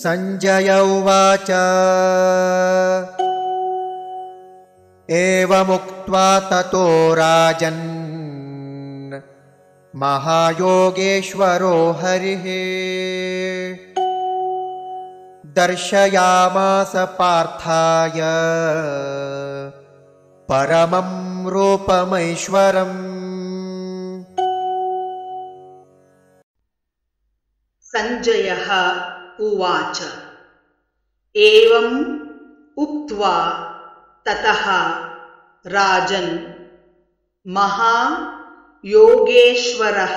संजय उवाच एवमुक्त्वा ततो राजन् महायोगेश्वरो हरिः दर्शयामास पार्थाय परमं रूपमैश्वरम्। संजयः उवाच एवम् उक्त्वा ततः राजन् महायोगेश्वरः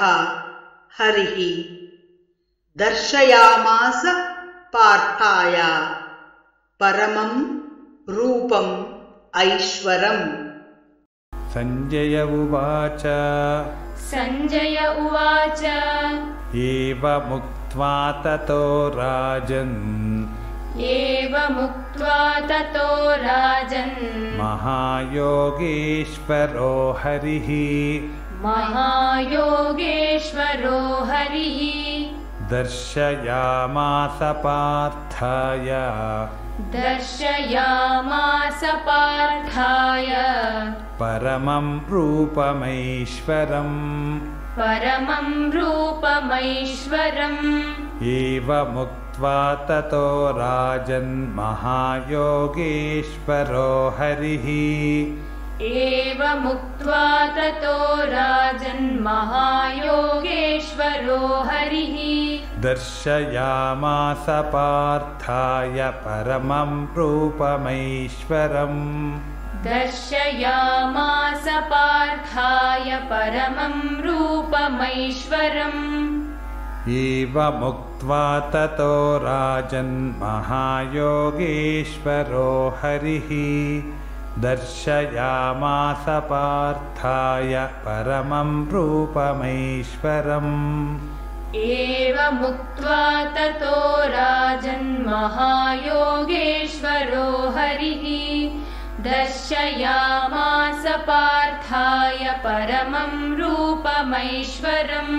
हरिः दर्शयामास पार्थाय परमं रूपम् ऐश्वरम्। संजय उवाच एवमुक्त्वा ततो राजन् महायोगेश्वरो हरिः दर्शयामास पार्थाय परमं रूपमैश्वरम्। एवमुक्त्वा ततो राजन् महायोगेश्वरो हरिः दर्शयामास पार्थाय परमं रूपमैश्वरम्। एवमुक्त्वा ततो राजन् महायोगेश्वरो हरिः दर्शयामास पार्थाय परमं रूपमैश्वरम्। एवमुक्त्वा ततो राजन् महायोगेश्वरो हरिः दर्शयामास पार्थाय परमं रूपमैश्वरम्।